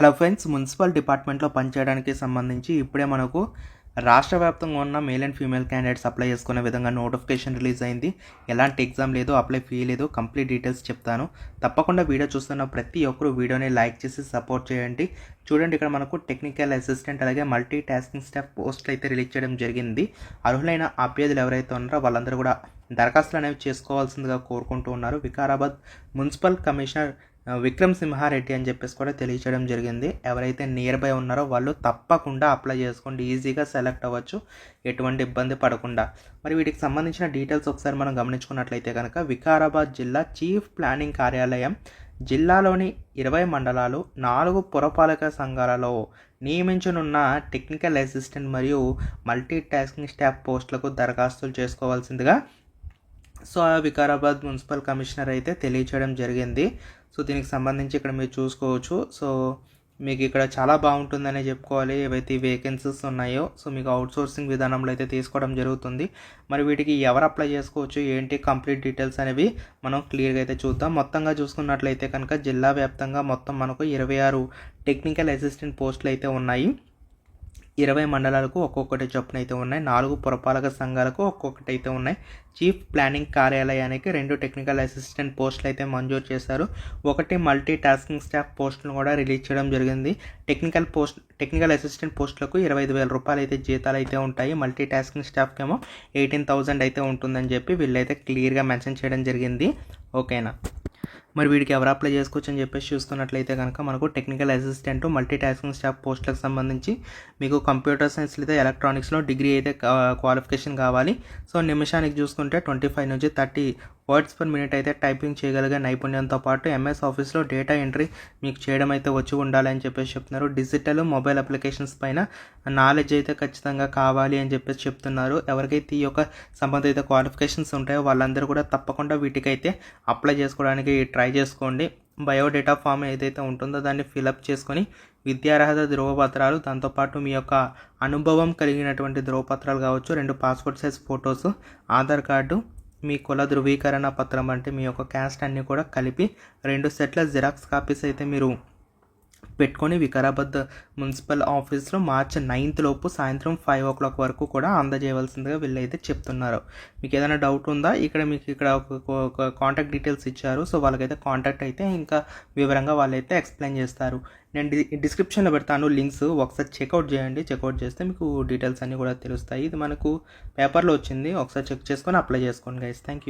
Hello friends, municipal డిపార్ట్మెంట్లో పనిచేయడానికి సంబంధించి ఇప్పుడే మనకు రాష్ట్ర వ్యాప్తంగా ఉన్న male and female candidates apply చేసుకునే విధంగా నోటిఫికేషన్ రిలీజ్ అయింది. ఎలాంటి ఎగ్జామ్ లేదు, అప్లై ఫీ లేదు. కంప్లీట్ డీటెయిల్స్ చెప్తాను. తప్పకుండా వీడియో చూస్తున్న ప్రతి ఒక్కరు వీడియోని లైక్ చేసి సపోర్ట్ చేయండి. చూడండి, ఇక్కడ మనకు టెక్నికల్ అసిస్టెంట్ అలాగే మల్టీ టాస్కింగ్ స్టాఫ్ పోస్టులు అయితే రిలీజ్ చేయడం జరిగింది. అర్హులైన అభ్యర్థులు ఎవరైతే ఉన్నారో వాళ్ళందరూ కూడా దరఖాస్తులు అనేవి చేసుకోవాల్సిందిగా కోరుకుంటూ ఉన్నారు. వికారాబాద్ మున్సిపల్ కమిషనర్ విక్రమ్ సింహారెడ్డి అని చెప్పేసి కూడా తెలియచేయడం జరిగింది. ఎవరైతే నియర్ బై ఉన్నారో వాళ్ళు తప్పకుండా అప్లై చేసుకోండి, ఈజీగా సెలెక్ట్ అవ్వచ్చు, ఎటువంటి ఇబ్బంది పడకుండా. మరి వీటికి సంబంధించిన డీటెయిల్స్ ఒకసారి మనం గమనించుకున్నట్లయితే కనుక వికారాబాద్ జిల్లా చీఫ్ ప్లానింగ్ కార్యాలయం జిల్లాలోని 20 మండలాలు 4 పురపాలక సంఘాలలో నియమించనున్న టెక్నికల్ అసిస్టెంట్ మరియు మల్టీ టాస్కింగ్ స్టాఫ్ పోస్టులకు దరఖాస్తులు చేసుకోవాల్సిందిగా వికారాబాద్ మున్సిపల్ కమిషనర్ అయితే తెలియచేయడం జరిగింది. దీనికి సంబంధించి ఇక్కడ మీరు చూసుకోవచ్చు. మీకు ఇక్కడ చాలా బాగుంటుందనే చెప్పుకోవాలి. ఏవైతే వేకెన్సీస్ ఉన్నాయో మీకు అవుట్సోర్సింగ్ విధానంలో అయితే తీసుకోవడం జరుగుతుంది. మరి వీటికి ఎవరు అప్లై చేసుకోవచ్చు, ఏంటి కంప్లీట్ డీటెయిల్స్ అనేవి మనం క్లియర్గా అయితే చూద్దాం. మొత్తంగా చూసుకున్నట్లయితే కనుక జిల్లా వ్యాప్తంగా మొత్తం మనకు 26 టెక్నికల్ అసిస్టెంట్ పోస్టులు అయితే ఉన్నాయి. 20 మండలాలకు ఒక్కొక్కటి చొప్పున అయితే ఉన్నాయి. 4 పురపాలక సంఘాలకు ఒక్కొక్కటి అయితే ఉన్నాయి. చీఫ్ ప్లానింగ్ కార్యాలయానికి 2 టెక్నికల్ అసిస్టెంట్ పోస్టులు అయితే మంజూరు చేశారు. 1 మల్టీ టాస్కింగ్ స్టాఫ్ పోస్టులను కూడా రిలీజ్ చేయడం జరిగింది. టెక్నికల్ అసిస్టెంట్ పోస్టులకు 25,000 రూపాయలు అయితే జీతాలు అయితే ఉంటాయి. మల్టీ టాస్కింగ్ స్టాఫ్కి ఏమో 18,000 అయితే ఉంటుందని చెప్పి వీళ్ళైతే క్లియర్గా మెన్షన్ చేయడం జరిగింది. ఓకేనా. మరి వీడికి ఎవరు అప్లై చేసుకోవచ్చు అని చెప్పేసి చూసుకున్నట్లయితే కనుక మనకు technical assistant multi tasking staff పోస్టులకు సంబంధించి మీకు కంప్యూటర్ సైన్స్ లేదా ఎలక్ట్రానిక్స్లో డిగ్రీ అయితే క్వాలిఫికేషన్ కావాలి. నిమిషానికి చూసుకుంటే 25 నుంచి 30 వర్డ్స్ పర్ మినిట్ అయితే టైపింగ్ చేయగలిగే నైపుణ్యంతో పాటు ఎంఎస్ ఆఫీస్లో డేటా ఎంట్రీ మీకు చేయడం అయితే వచ్చి ఉండాలని చెప్పేసి చెప్తున్నారు. డిజిటల్ మొబైల్ అప్లికేషన్స్ పైన నాలెడ్జ్ అయితే ఖచ్చితంగా కావాలి అని చెప్పేసి చెప్తున్నారు. ఎవరికైతే ఈ యొక్క సంబంధిత క్వాలిఫికేషన్స్ ఉంటాయో వాళ్ళందరూ కూడా తప్పకుండా వీటికైతే అప్లై చేసుకోవడానికి ట్రై చేసుకోండి. బయోడేటా ఫామ్ ఏదైతే ఉంటుందో దాన్ని ఫిలప్ చేసుకొని విద్యార్హత ధృవపత్రాలు, దాంతోపాటు మీ యొక్క అనుభవం కలిగినటువంటి ధృవపత్రాలు కావచ్చు, 2 passport size photos, Aadhaar card, మీ కుల ధృవీకరణ పత్రం అంటే మీ యొక్క క్యాస్ట్ అన్నీ కూడా కలిపి 2 సెట్ల జిరాక్స్ కాపీస్ అయితే మీరు పెట్టుకొని వికారాబాద్ మున్సిపల్ ఆఫీస్లో మార్చి 9th లోపు సాయంత్రం 5 o'clock వరకు కూడా అందజేయవలసిందిగా వీళ్ళైతే చెప్తున్నారు. మీకు ఏదైనా డౌట్ ఉందా? మీకు ఒక కాంటాక్ట్ డీటెయిల్స్ ఇచ్చారు. వాళ్ళకైతే కాంటాక్ట్ అయితే ఇంకా వివరంగా వాళ్ళైతే ఎక్స్ప్లెయిన్ చేస్తారు. నేను డిస్క్రిప్షన్లో పెడతాను లింక్స్, ఒకసారి చెక్అవుట్ చేయండి. చెక్అవుట్ చేస్తే మీకు డీటెయిల్స్ అన్నీ కూడా తెలుస్తాయి. ఇది మనకు పేపర్లో వచ్చింది, ఒకసారి చెక్ చేసుకొని అప్లై చేసుకోండి గైస్. Thank you.